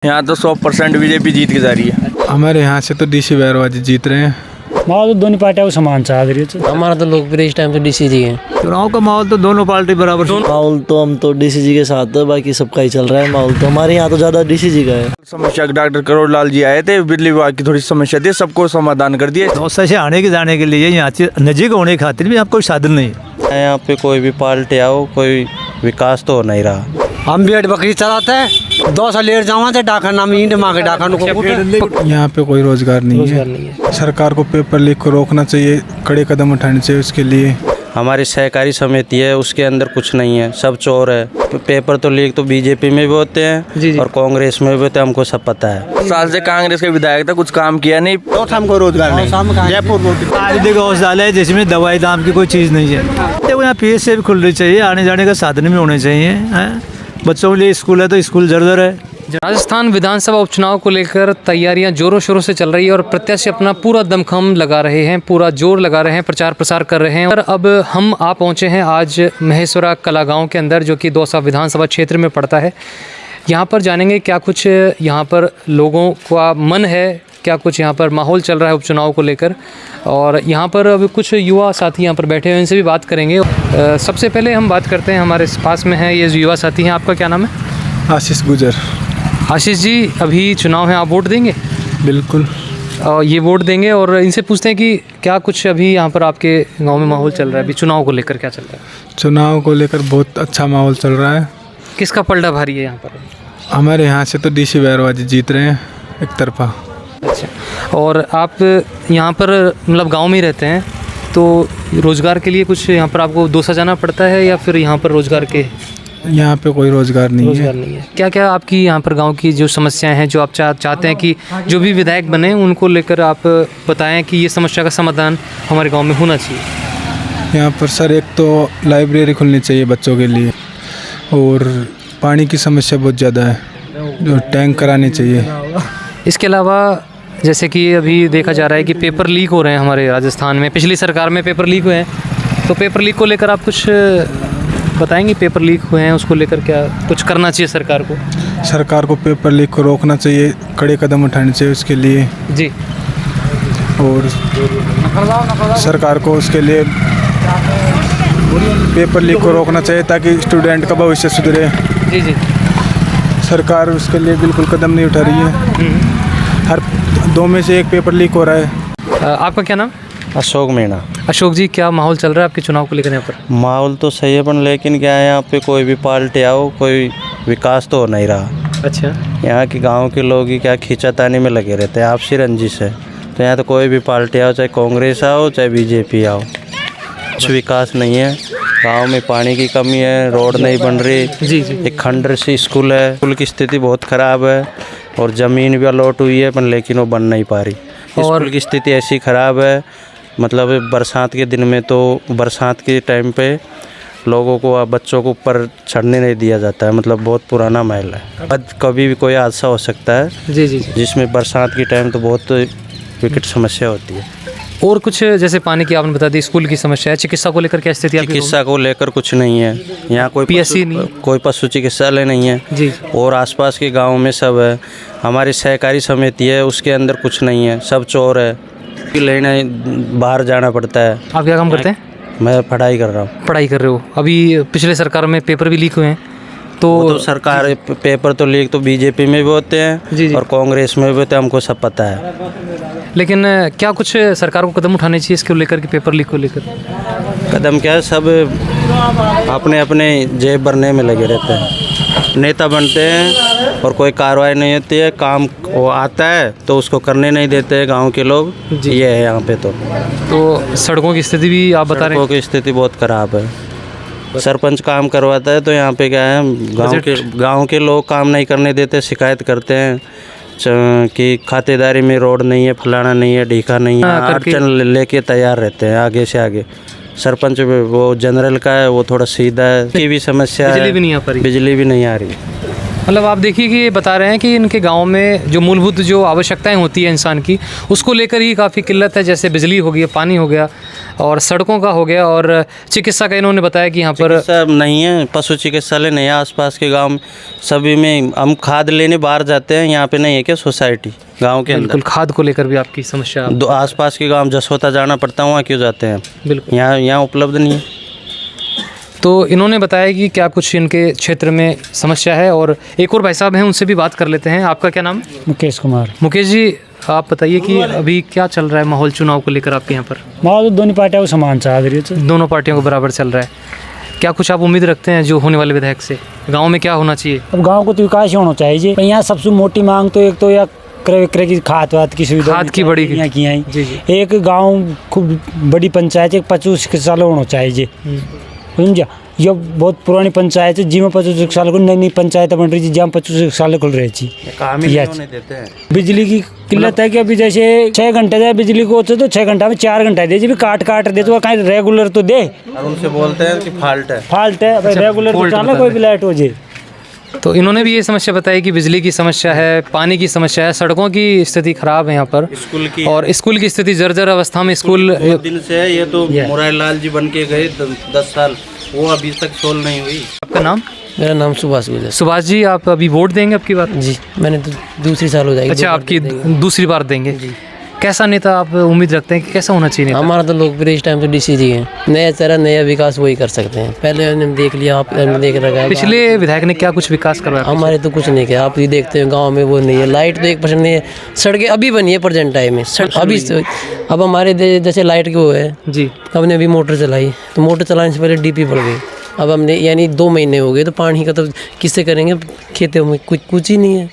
यहाँ तो 100% बीजेपी जीत के जा रही है। हमारे यहाँ से तो डीसी बैरवा जी जीत रहे हैं। माहौल तो दोनों पार्टियों को समान सा रही है। हमारा तो लोकप्रिय इस टाइम पे डीसी जी है। चुनाव का माहौल तो दोनों पार्टी बराबर। माहौल तो हम तो डीसी जी के साथ है, बाकी सबका ही चल रहा है माहौल। तो हमारे यहाँ तो ज्यादा डीसी जी का है। समस्या डॉक्टर करोड़ लाल जी आए थे, बिजली विभाग की थोड़ी समस्या थी, सबको समाधान कर दिए। दौसा से आने के जाने के लिए यहाँ से नजीक होने की खातिर भी यहाँ कोई साधन नहीं है। यहाँ पे कोई भी पार्टी आओ, कोई विकास तो हो नहीं रहा। हम भेड़ बकरी चलाते हैं, 2 साल लेट जावा थे डाका नाम ईंट माँ के डाका यहाँ पे कोई रोजगार नहीं है। सरकार को पेपर लीक को रोकना चाहिए, कड़े कदम उठाने चाहिए उसके लिए। हमारी सहकारी समिति है, उसके अंदर कुछ नहीं है, सब चोर है। पेपर तो लीक तो बीजेपी में भी होते हैं और कांग्रेस में भी होते हैं, हमको सब पता है। साल से कांग्रेस के विधायक था, कुछ काम किया नहीं। तो हमको रोजगार नहीं। जयपुर आयुर्वेदिक औषधालय है जिसमें दवाई दाम की कोई चीज़ नहीं है। देखो यहाँ पीएस से भी खुलनी चाहिए, आने जाने का साधन भी होने चाहिए। बच्चों के लिए स्कूल है तो स्कूल जर है। राजस्थान विधानसभा उपचुनाव को लेकर तैयारियां जोरों शोरों से चल रही है और प्रत्याशी अपना पूरा दमखम लगा रहे हैं, पूरा जोर लगा रहे हैं, प्रचार प्रसार कर रहे हैं। और अब हम आ पहुंचे हैं आज महेश्वरा कला गांव के अंदर, जो कि दौसा विधानसभा क्षेत्र में पड़ता है। यहां पर जानेंगे क्या कुछ यहां पर लोगों का मन है, क्या कुछ यहाँ पर माहौल चल रहा है उपचुनाव को लेकर। और यहाँ पर अब कुछ युवा साथी यहाँ पर बैठे हैं, इनसे भी बात करेंगे। सबसे पहले हम बात करते हैं, हमारे पास में है ये युवा साथी हैं। आपका क्या नाम है? आशीष गुजर। आशीष जी, अभी चुनाव है, आप वोट देंगे? बिल्कुल। ये वोट देंगे। और इनसे पूछते हैं कि क्या कुछ अभी यहाँ पर आपके गांव में माहौल चल रहा है, अभी चुनाव को लेकर क्या चल रहा है? चुनाव को लेकर बहुत अच्छा माहौल चल रहा है। किसका पलड़ा भारी है यहाँ पर? हमारे यहाँ से तो डीसी बैरवा जी जीत रहे हैं एक तरफा। अच्छा, और आप यहाँ पर मतलब गांव में ही रहते हैं, तो रोज़गार के लिए कुछ यहाँ पर आपको दौसा जाना पड़ता है या फिर यहाँ पर रोज़गार के? यहाँ पे कोई रोजगार नहीं है। क्या क्या आपकी यहाँ पर गांव की जो समस्याएं हैं, जो आप चाहते हैं कि जो भी विधायक बने उनको लेकर आप बताएं कि ये समस्या का समाधान हमारे गांव में होना चाहिए? यहाँ पर सर एक तो लाइब्रेरी खुलनी चाहिए बच्चों के लिए, और पानी की समस्या बहुत ज़्यादा है, जो टैंक कराने चाहिए। इसके अलावा जैसे कि अभी देखा जा रहा है कि पेपर लीक हो रहे हैं हमारे राजस्थान में, पिछली सरकार में पेपर लीक हुए हैं, तो पेपर लीक को लेकर आप कुछ बताएंगे? पेपर लीक हुए हैं, उसको लेकर क्या कुछ करना चाहिए सरकार को? सरकार को पेपर लीक को रोकना चाहिए, कड़े कदम उठाने चाहिए उसके लिए जी। और सरकार को उसके लिए पेपर लीक को रोकना चाहिए ताकि स्टूडेंट का भविष्य सुधरे। जी जी। सरकार उसके लिए बिल्कुल कदम नहीं उठा रही है। हर 2 में से 1 पेपर लीक हो रहा है। आपका क्या नाम? अशोक मीणा। अशोक जी, क्या माहौल चल रहा है आपके चुनाव को लेकर यहाँ पर? माहौल तो सही है, पर लेकिन क्या है, यहाँ पे कोई भी पार्टी आओ, कोई विकास तो हो नहीं रहा। अच्छा। यहाँ के गांव के लोग ही क्या खींचातानी में लगे रहते हैं, आपसी रंजिश है। तो यहाँ तो कोई भी पार्टी आओ, चाहे कांग्रेस आओ चाहे बीजेपी आओ, कुछ विकास नहीं है। गांव में पानी की कमी है, रोड नहीं बन रही। जी जी। एक खंडर सी स्कूल है, स्कूल की स्थिति बहुत ख़राब है, और ज़मीन भी अलॉट हुई है पर लेकिन वो बन नहीं पा रही। स्कूल की स्थिति ऐसी ख़राब है, मतलब बरसात के दिन में, तो बरसात के टाइम पे लोगों को, बच्चों को ऊपर चढ़ने नहीं दिया जाता है, मतलब बहुत पुराना महल है। कभी भी कोई हादसा हो सकता है। जी जी। जिसमें बरसात के टाइम तो बहुत विकट समस्या होती है। और कुछ जैसे पानी की आपने बता दी, स्कूल की समस्या है, चिकित्सा को लेकर क्या स्थिति है? चिकित्सा को लेकर कुछ नहीं है यहाँ, कोई पीएससी नहीं, कोई पशु चिकित्सालय नहीं है जी। और आसपास के गांव में सब है। हमारी सहकारी समिति है, उसके अंदर कुछ नहीं है, सब चोर है। लेने बाहर जाना पड़ता है। आप क्या काम करते हैं? मैं पढ़ाई कर रहा हूँ। पढ़ाई कर रहे हो। अभी पिछले सरकार में पेपर भी लीक हुए हैं, तो सरकार पेपर तो लीक तो बीजेपी में भी होते हैं जी। और कांग्रेस में भी होते हैं, हमको सब पता है। लेकिन क्या कुछ सरकार को कदम उठाने चाहिए इसको लेकर के, पेपर लीक को लेकर? कदम क्या है, सब अपने अपने जेब भरने में लगे रहते हैं। नेता बनते हैं और कोई कार्रवाई नहीं होती है, काम वो आता है तो उसको करने नहीं देते गांव के लोग। ये है यहाँ पे। तो सड़कों की स्थिति भी आप बता रहे हैं? सड़कों की स्थिति बहुत ख़राब है। सरपंच काम करवाता है तो यहाँ पे क्या है, गांव के लोग काम नहीं करने देते, शिकायत करते हैं कि खातेदारी में रोड नहीं है, फलाना नहीं है, ढीका नहीं है, अड़चन लेके तैयार रहते हैं आगे से आगे। सरपंच वो जनरल का है, वो थोड़ा सीधा है, की भी समस्या है, बिजली भी नहीं आ पा रही। बिजली भी नहीं आ रही। मतलब आप देखिए कि ये बता रहे हैं कि इनके गांव में जो मूलभूत जो आवश्यकताएं होती है इंसान की, उसको लेकर ही काफ़ी किल्लत है, जैसे बिजली हो गई, पानी हो गया, और सड़कों का हो गया, और चिकित्सा का इन्होंने बताया कि यहाँ पर चिकित्सा नहीं है, पशु चिकित्सालय नहीं है आसपास के गांव में। सभी में हम खाद लेने बाहर जाते हैं, यहाँ पे नहीं है क्या सोसाइटी गांव के बिल्कुल अंदर। खाद को लेकर भी आपकी समस्या। आसपास के गांव जसोता जाना पड़ता है, वहाँ क्यों जाते हैं? बिल्कुल। यहाँ उपलब्ध नहीं है। तो इन्होंने बताया कि क्या कुछ इनके क्षेत्र में समस्या है। और एक और भाई साहब हैं, उनसे भी बात कर लेते हैं। आपका क्या नाम है? मुकेश कुमार। मुकेश जी, आप बताइए कि अभी क्या चल रहा है माहौल चुनाव को लेकर आपके यहाँ पर? माहौल तो दोनों पार्टियों को समान चाह रही है। दोनों पार्टियों को बराबर चल रहा है। क्या कुछ आप उम्मीद रखते हैं जो होने वाले विधायक से? गांव में क्या होना चाहिए? अब गांव को तो विकास ही होना चाहिए। यहाँ सबसे मोटी मांग तो एक तो या क्रय विक्रय की खाद वाद की सुविधा, खाद की बड़ी यहाँ की हैं। जी जी। एक गांव खूब बड़ी पंचायत, एक 25 साल होना चाहिए, समझा। ये बहुत पुरानी पंचायत है, जिसमें 25 साल को नई नई पंचायत बन रही है, जहाँ 25 साल खुल रही है। बिजली की किल्लत है कि अभी जैसे 6 घंटे जाए बिजली को तो 6 घंटा में 4 घंटा दे, जब काट दे तो कहीं रेगुलर तो दे। और उनसे बोलते हैं कि फॉल्ट है, रेगुलर तो चला कोई भी लाइट हो जाए। तो इन्होंने भी ये समस्या बताई कि बिजली की समस्या है, पानी की समस्या है, सड़कों की स्थिति खराब है यहाँ पर, स्कूल की, और स्कूल की स्थिति जर्जर अवस्था में। स्कूल दिन से है, ये तो मुरारी लाल जी बन के गए 10 साल, वो अभी तक सोल्व नहीं हुई। आपका नाम? मेरा नाम सुभाष गुजर। सुभाष जी, आप अभी वोट देंगे आपकी बार? जी, मैंने तो दूसरी साल हो जाएगी। अच्छा, आपकी दूसरी बार देंगे। कैसा नेता आप उम्मीद रखते हैं कि कैसा होना चाहिए नेता? हमारा तो लोकप्रिय इस टाइम तो डीसी जी है। नया चेहरा, नया विकास वही कर सकते हैं। पहले हमने देख लिया, आपने देख रखा है। पिछले विधायक ने क्या कुछ विकास करवाया? हमारे तो कुछ नहीं किया। आप ये देखते हो गांव में वो नहीं है, लाइट तो 1% नहीं है। सड़कें अभी बनी है प्रेजेंट टाइम में, अभी अब हमारे जैसे लाइट की वो है जी। हमने अभी मोटर चलाई, तो मोटर चलाने से पहले डीपी पड़ गई। अब हमने यानी 2 महीने हो गए, तो पानी का तो किससे करेंगे? खेतों में कुछ ही नहीं है।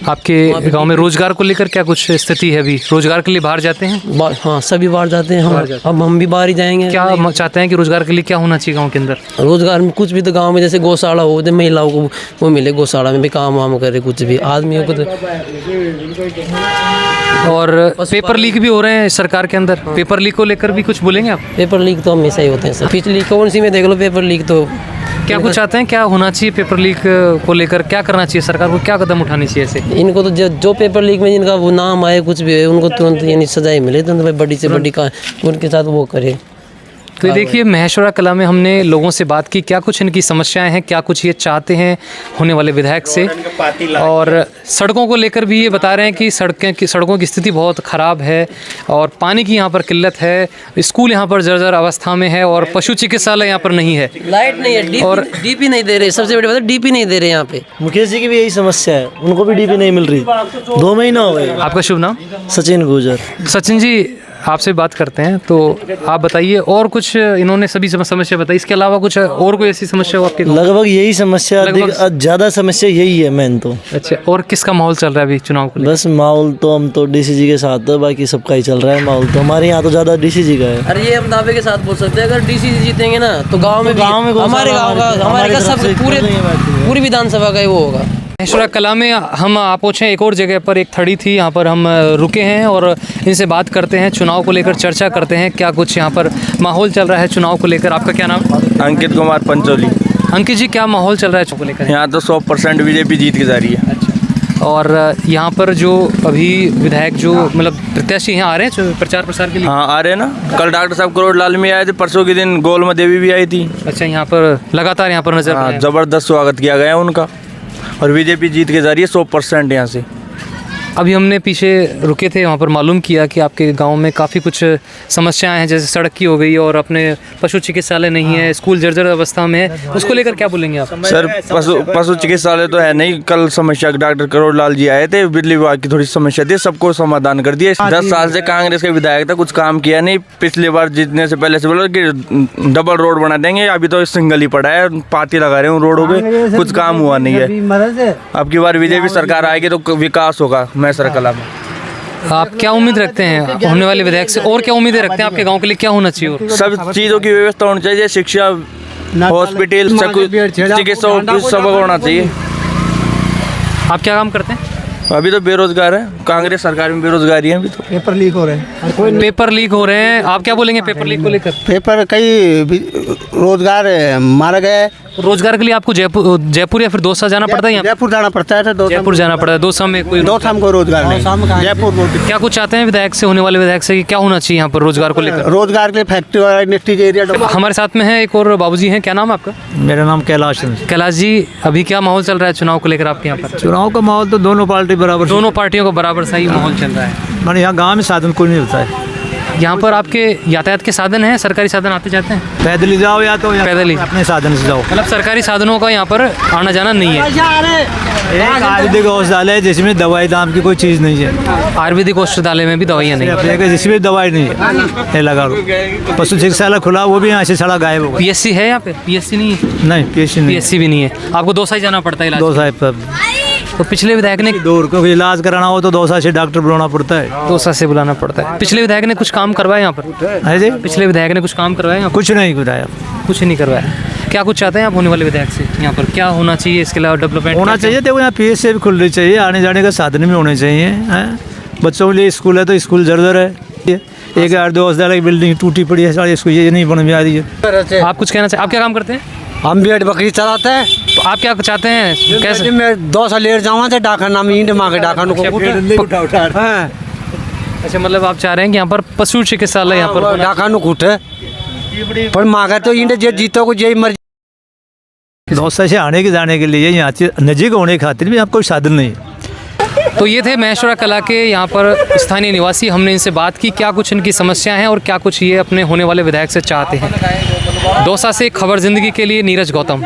आपके गांव में रोजगार को लेकर क्या कुछ स्थिति है? अभी रोजगार के लिए बाहर जाते हैं? हाँ, सभी बाहर जाते हैं। अब हम भी बाहर ही जाएंगे। क्या चाहते हैं कि रोजगार के लिए क्या होना चाहिए गांव के अंदर? रोजगार में कुछ भी तो गांव में जैसे गौशाला हो, तो महिलाओं को वो मिले, गौशाला में भी काम वाम करे, कुछ भी आदमियों को तो। और पेपर लीक भी हो रहे हैं सरकार के अंदर, पेपर लीक को लेकर भी कुछ बोलेंगे आप? पेपर लीक तो हमेशा ही होते हैं सर। पिछली कौन सी में देख लो पेपर लीक तो। क्या कुछ चाहते हैं, क्या होना चाहिए पेपर लीक को लेकर? क्या करना चाहिए सरकार को, क्या कदम उठानी चाहिए ऐसे? इनको तो जो पेपर लीक में जिनका वो नाम आए, कुछ भी है, उनको तुरंत यानी सजाएं मिले, तो भाई बड़ी से बड़ी का उनके साथ वो करे। तो ये देखिए, महेश्वरा कला में हमने लोगों से बात की, क्या कुछ इनकी समस्याएं हैं, क्या कुछ ये चाहते हैं होने वाले विधायक से। और सड़कों को लेकर भी ये बता रहे हैं कि सड़कों की स्थिति बहुत ख़राब है, और पानी की यहाँ पर किल्लत है, स्कूल यहाँ पर जर्जर अवस्था में है, और पशु चिकित्सालय यहाँ पर नहीं है, लाइट नहीं है, और डीपी नहीं दे रहे। सबसे बड़ी बात है डीपी नहीं दे रहे यहाँ पे। मुकेश जी की भी यही समस्या है, उनको भी डीपी नहीं मिल रही, 2 महीना हो गए। आपका शुभ नाम? सचिन गुजर। सचिन जी, आपसे बात करते हैं, तो आप बताइए, और कुछ इन्होंने सभी समस्या बताई, इसके अलावा कुछ और कोई ऐसी समस्या हो आपके? लगभग यही समस्या, ज़्यादा समस्या यही है मेन तो। अच्छा, और किसका माहौल चल रहा है अभी चुनाव को? बस माहौल तो हम तो डीसी जी के साथ है, बाकी सबका ही चल रहा है माहौल तो। हमारे यहाँ तो ज़्यादा डीसी जी का है। अरे ये हम दावे के साथ बोल सकते हैं, अगर डीसी जी जीतेंगे ना तो गाँव में हमारे गाँव का, हमारे का सब पूरी विधानसभा का ही वो होगा। महेश्वरा कला में हम आप पहुँचे एक और जगह पर, एक थड़ी थी, यहाँ पर हम रुके हैं और इनसे बात करते हैं, चुनाव को लेकर चर्चा करते हैं, क्या कुछ यहाँ पर माहौल चल रहा है चुनाव को लेकर। आपका क्या नाम? अंकित कुमार पंचोली। अंकित जी, क्या माहौल चल रहा है चुनाव को लेकर? यहाँ तो 100% बीजेपी जीत के जा रही है। अच्छा, और यहाँ पर जो अभी विधायक जो मतलब प्रत्याशी यहाँ आ रहे हैं प्रचार प्रसार के लिए? हाँ, आ रहे हैं ना। कल डॉक्टर साहब करोड़ लाल में आए थे, परसों के दिन गोलमा देवी भी आई थी। अच्छा, यहाँ पर लगातार यहाँ पर नजर? हाँ, ज़बरदस्त स्वागत किया गया उनका, और बीजेपी जीत के जा रही है 100% यहाँ से। अभी हमने पीछे रुके थे, वहाँ पर मालूम किया कि आपके गांव में काफ़ी कुछ समस्याएं हैं, जैसे सड़क की हो गई, और अपने पशु चिकित्सालय नहीं है, स्कूल जर्जर अवस्था में है, उसको लेकर क्या बोलेंगे आप? सर, पशु चिकित्सालय तो है नहीं। कल समस्या डॉक्टर करोड़ लाल जी आए थे, बिजली विभाग की थोड़ी समस्या थी, सबको समाधान कर दिया। 10 साल से कांग्रेस के विधायक था, कुछ काम किया नहीं। पिछली बार जीतने से पहले से बोला कि डबल रोड बना देंगे, अभी तो सिंगल ही पड़ा है, पाती लगा रहे हैं रोडों पे, कुछ काम हुआ नहीं है। अब की बार बीजेपी सरकार आएगी तो विकास होगा महेश्वरा कला में। आप क्या उम्मीद रखते हैं होने वाले विधायक से, और क्या उम्मीदें रखते हैं आपके गांव के लिए, क्या होना चाहिए? और सब चीज़ों की व्यवस्था होनी चाहिए, शिक्षा, हॉस्पिटल, चिकित्सा सब होना चाहिए। आप क्या काम करते हैं? अभी तो बेरोजगार है, कांग्रेस सरकार में बेरोजगारी है अभी तो। पेपर लीक हो रहे हैं। पेपर लीक हो रहे हैं, आप क्या बोलेंगे पेपर लीक को लेकर? पेपर कई रोजगार मारे गए, रोजगार के लिए आपको जयपुर या फिर दौसा जाना पड़ता है? यहाँ जयपुर जाना पड़ता है, तो जयपुर जाना पड़ता है। दौसा में कोई दो शाम को रोजगार नहीं, जयपुर क्या कुछ चाहते हैं विधायक से, होने वाले विधायक से, कि क्या होना चाहिए यहाँ पर रोजगार को लेकर? रोजगार के लिए फैक्ट्री और इंडस्ट्रीज एरिया। हमारे साथ में है एक और बाबूजी हैं, क्या नाम है आपका? मेरा नाम कैलाश है। कैलाश जी, अभी क्या माहौल चल रहा है चुनाव को लेकर आपके यहाँ पर? चुनाव का माहौल तो दोनों पार्टी बराबर, दोनों पार्टियों का बराबर सही माहौल चल रहा है। मैंने यहाँ गाँव में साधन कोई नहीं होता है। यहाँ पर आपके यातायात के साधन हैं, सरकारी साधन आते जाते हैं? पैदल ही जाओ या तो पैदल ही, अपने साधन से जाओ। मतलब सरकारी साधनों का यहाँ पर आना जाना नहीं है। एक आयुर्वेदिक औषधालय है जिसमें दवाई दाम की कोई चीज़ नहीं है। आयुर्वेदिक औषधालय में भी दवाइयाँ नहीं है, जिसमें दवाई नहीं है। ये लगा लो पशु चिकित्सालय खुला, वो भी यहाँ से सड़ा गायब हो गया। पीएससी है यहाँ पे? पीएससी नहीं है? नहीं, पीएससी नहीं, पीएससी भी नहीं है। आपको दौसा ही जाना पड़ता है इलाज? दो साहब तो पिछले विधायक ने दूर को इलाज कराना हो तो दौसा से डॉक्टर बुलाना पड़ता है। दौसा से बुलाना पड़ता है। पिछले विधायक ने कुछ काम करवाया यहाँ पर? है जी, पिछले विधायक ने कुछ काम करवाया यहाँ पर? कुछ नहीं कराया। कुछ नहीं करवाया। क्या कुछ चाहते हैं आप होने वाले विधायक से? यहाँ पर क्या होना चाहिए, इसके अलावा डेवलपमेंट होना चाहिए? देखो यहाँ पीएससी भी खुल रही चाहिए, आने जाने का साधन भी होने चाहिए हैं। बच्चों के लिए स्कूल है तो स्कूल जर्जर है। एक 8-2 औषधालय की बिल्डिंग टूटी पड़ी है, सारी इसको ये नहीं बन में आ रही है। आप कुछ कहना चाहिए? आप क्या काम करते हैं? हम भी बकरी चलाते हैं। तो आप क्या चाहते हैं कैसे? मैं 2 साल लेट जाऊँ तो डाका नाम ईंट माँ के डाका अच्छा, मतलब आप चाह रहे हैं कि यहाँ पर पशु चिकित्सालय यहाँ पर डाका कूटे पर मांगा तो ईंट जे जीतो को जे मर। दौसा से आने के जाने के लिए यहाँ से नजीक होने की खातिर भी यहाँ कोई साधन नहीं है। तो ये थे महेश्वरा कला के यहाँ पर स्थानीय निवासी। हमने इनसे बात की क्या कुछ इनकी समस्याएं हैं और क्या कुछ ये अपने होने वाले विधायक से चाहते हैं। दौसा से खबर ज़िंदगी के लिए नीरज गौतम।